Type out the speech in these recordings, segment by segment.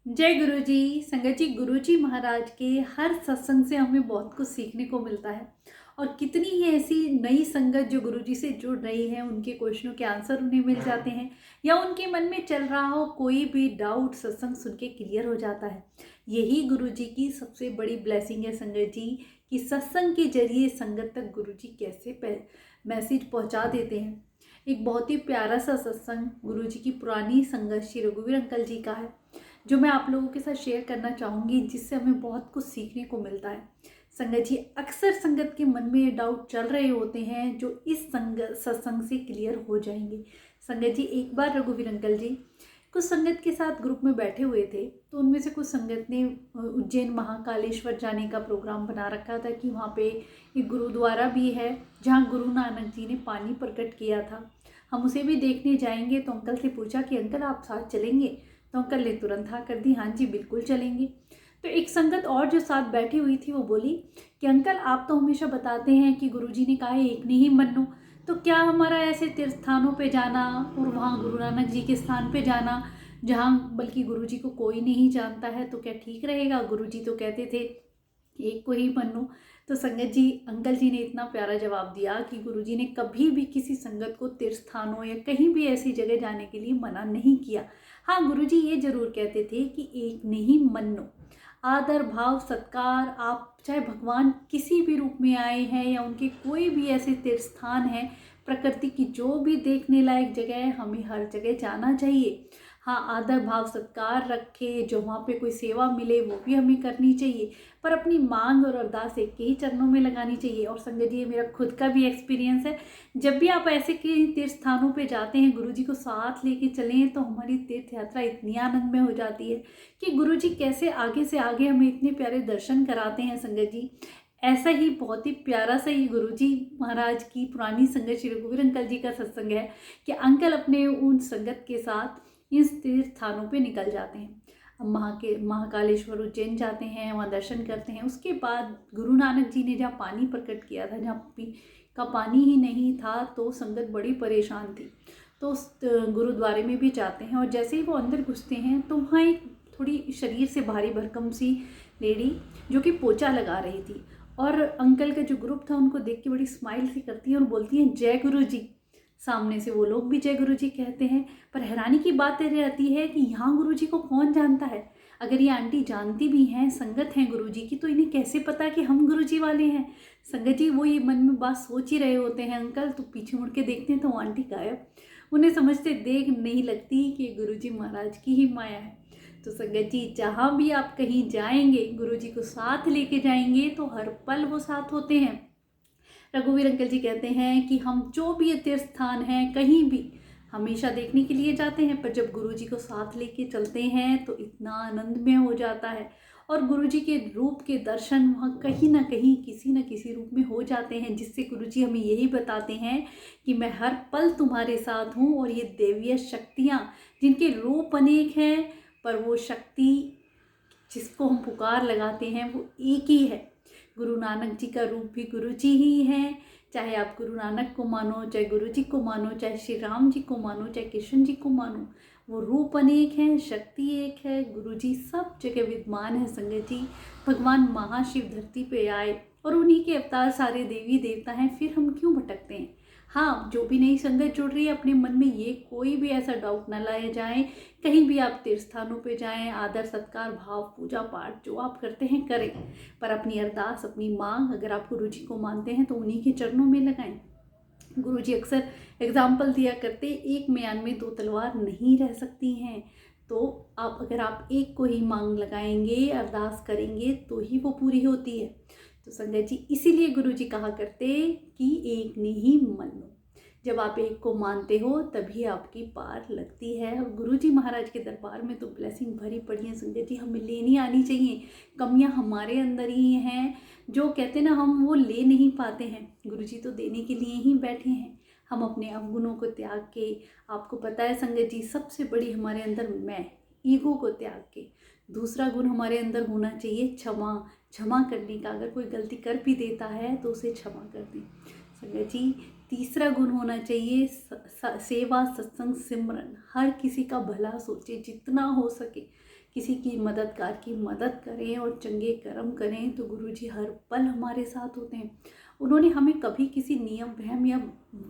जय गुरु जी। संगत जी, गुरु जी महाराज के हर सत्संग से हमें बहुत कुछ सीखने को मिलता है। और कितनी ही ऐसी नई संगत जो गुरु जी से जुड़ रही है, उनके क्वेश्चनों के आंसर उन्हें मिल जाते हैं, या उनके मन में चल रहा हो कोई भी डाउट सत्संग सुन के क्लियर हो जाता है। यही गुरु जी की सबसे बड़ी ब्लेसिंग है संगत जी, कि सत्संग के जरिए संगत तक गुरु जी कैसे मैसेज पहुंचा देते हैं। एक बहुत ही प्यारा सा सत्संग गुरु जी की पुरानी संगत श्री रघुवीर अंकल जी का है, जो मैं आप लोगों के साथ शेयर करना चाहूँगी, जिससे हमें बहुत कुछ सीखने को मिलता है। संगत जी, अक्सर संगत के मन में ये डाउट चल रहे होते हैं जो इस सत्संग से क्लियर हो जाएंगे। संगत जी, एक बार रघुवीर अंकल जी कुछ संगत के साथ ग्रुप में बैठे हुए थे, तो उनमें से कुछ संगत ने उज्जैन महाकालेश्वर जाने का प्रोग्राम बना रखा था कि वहाँ पे एक गुरुद्वारा भी है जहाँ गुरु नानक जी ने पानी प्रकट किया था, हम उसे भी देखने जाएंगे। तो अंकल से पूछा कि अंकल आप साथ चलेंगे? तो अंकल ने तुरंत हाँ कर दी, हाँ जी बिल्कुल चलेंगे। तो एक संगत और जो साथ बैठी हुई थी वो बोली कि अंकल आप तो हमेशा बताते हैं कि गुरुजी ने कहा है एक ने ही मनो, तो क्या हमारा ऐसे तीर्थ स्थानों पे जाना और वहाँ गुरु नानक जी के स्थान पे जाना जहाँ बल्कि गुरुजी को कोई नहीं जानता है, तो क्या ठीक रहेगा? गुरुजी तो कहते थे एक को ही मनो। तो संगत जी, अंकल जी ने इतना प्यारा जवाब दिया कि गुरुजी ने कभी भी किसी संगत को तीर्थ स्थानों या कहीं भी ऐसी जगह जाने के लिए मना नहीं किया। हाँ, गुरुजी ये जरूर कहते थे कि एक नहीं मनो। आदर भाव सत्कार, आप चाहे भगवान किसी भी रूप में आए हैं या उनके कोई भी ऐसे तीर्थ स्थान है, प्रकृति की जो भी देखने लायक जगह है, हमें हर जगह जाना चाहिए। हाँ, आदर भाव सत्कार रखे, जो वहाँ पे कोई सेवा मिले वो भी हमें करनी चाहिए, पर अपनी मांग और अरदास एक के ही चरणों में लगानी चाहिए। और संगत जी, ये मेरा खुद का भी एक्सपीरियंस है, जब भी आप ऐसे के तीर्थ स्थानों पे जाते हैं, गुरुजी को साथ लेके चलें, तो हमारी तीर्थ यात्रा इतनी आनंद में हो जाती है कि गुरुजी कैसे आगे से आगे हमें इतने प्यारे दर्शन कराते हैं। संगत जी, ऐसा ही बहुत ही प्यारा सा ये गुरुजी महाराज की पुरानी संगत श्री रघुवीर अंकल जी का सत्संग है कि अंकल अपने उन संगत के साथ इस तीर्थ स्थानों पे निकल जाते हैं। अब महाकालेश्वर उज्जैन जाते हैं, वहाँ दर्शन करते हैं। उसके बाद गुरु नानक जी ने जहाँ पानी प्रकट किया था, जहाँ का पानी ही नहीं था, तो संगत बड़ी परेशान थी। तो उस गुरुद्वारे में भी जाते हैं, और जैसे ही वो अंदर घुसते हैं तो वहाँ एक थोड़ी शरीर से भारी भरकम सी लेडी जो कि पोछा लगा रही थी, और अंकल का जो ग्रुप था उनको देख के बड़ी स्माइल सी करती है और बोलती है जय गुरु जी। सामने से वो लोग भी जय गुरु जी कहते हैं, पर हैरानी की बात यह रहती है कि यहाँ गुरु जी को कौन जानता है? अगर ये आंटी जानती भी हैं, संगत हैं गुरु जी की, तो इन्हें कैसे पता कि हम गुरु जी वाले हैं? संगत जी, वो ये मन में बात सोच ही रहे होते हैं अंकल, तो पीछे मुड़ के देखते हैं तो वो आंटी गायब। उन्हें समझते देख नहीं लगती कि गुरु जी महाराज की ही माया है। तो संगत जी, जहाँ भी आप कहीं जाएंगे, गुरु जी को साथ लेके जाएंगे तो हर पल वो साथ होते हैं। रघुवीर अंकल जी कहते हैं कि हम जो भी तीर्थ स्थान हैं कहीं भी हमेशा देखने के लिए जाते हैं, पर जब गुरु जी को साथ लेके चलते हैं तो इतना आनंदमय हो जाता है, और गुरु जी के रूप के दर्शन वहाँ कहीं ना कहीं किसी न किसी रूप में हो जाते हैं, जिससे गुरु जी हमें यही बताते हैं कि मैं हर पल तुम्हारे साथ हूँ। और ये देवीय शक्तियाँ जिनके रूप अनेक हैं, पर वो शक्ति जिसको हम पुकार लगाते हैं वो एक ही है। गुरु नानक जी का रूप भी गुरु जी ही हैं। चाहे आप गुरु नानक को मानो, चाहे गुरु जी को मानो, चाहे श्री राम जी को मानो, चाहे कृष्ण जी को मानो, वो रूप अनेक हैं, शक्ति एक है। गुरु जी सब जगह विद्यमान है। संगत जी, भगवान महाशिव धरती पे आए और उन्हीं के अवतार सारे देवी देवता हैं, फिर हम क्यों भटकते हैं? हाँ, जो भी नई संगत जुड़ रही है, अपने मन में ये कोई भी ऐसा डाउट ना लाया जाए। कहीं भी आप तीर्थ स्थानों पे जाएं, आदर सत्कार भाव पूजा पाठ जो आप करते हैं करें, पर अपनी अरदास अपनी मांग अगर आप गुरु जी को मानते हैं तो उन्हीं के चरणों में लगाएं। गुरु जी अक्सर एग्जाम्पल दिया करते, एक म्यान में दो तलवार नहीं रह सकती हैं। तो अगर आप एक को ही मांग लगाएंगे, अरदास करेंगे, तो ही वो पूरी होती है। तो संगत जी, इसीलिए गुरु जी कहा करते कि एक ने ही मानो। जब आप एक को मानते हो तभी आपकी पार लगती है। और गुरु जी महाराज के दरबार में तो ब्लेसिंग भरी पड़ी है संगत जी, हमें लेनी आनी चाहिए। कमियां हमारे अंदर ही हैं, जो कहते ना हम वो ले नहीं पाते हैं। गुरु जी तो देने के लिए ही बैठे हैं। हम अपने अवगुणों को त्याग के, आपको पता है संगत जी, सबसे बड़ी हमारे अंदर मैं, ईगो को त्याग के, दूसरा गुण हमारे अंदर होना चाहिए क्षमा। क्षमा करने का, अगर कोई गलती कर भी देता है तो उसे क्षमा कर दें। संगत जी, तीसरा गुण होना चाहिए सेवा सत्संग सिमरन। हर किसी का भला सोचे जितना हो सके। किसी की मददगार की मदद करें और चंगे कर्म करें तो गुरुजी हर पल हमारे साथ होते हैं। उन्होंने हमें कभी किसी नियम वहम या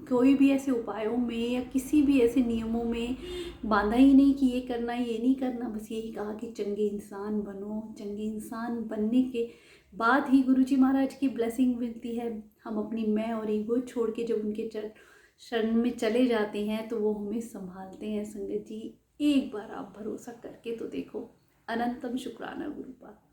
कोई भी ऐसे उपायों में या किसी भी ऐसे नियमों में बांधा ही नहीं कि ये करना ये नहीं करना, बस यही कहा कि चंगे इंसान बनो। चंगे इंसान बनने के बाद ही गुरुजी महाराज की ब्लेसिंग मिलती है। हम अपनी मैं और ईगो छोड़ के जब उनके शरण में चले जाते हैं तो वो हमें संभालते हैं। संगत जी, एक बार आप भरोसा करके तो देखो। अनंतम शुक्राना गुरुपा।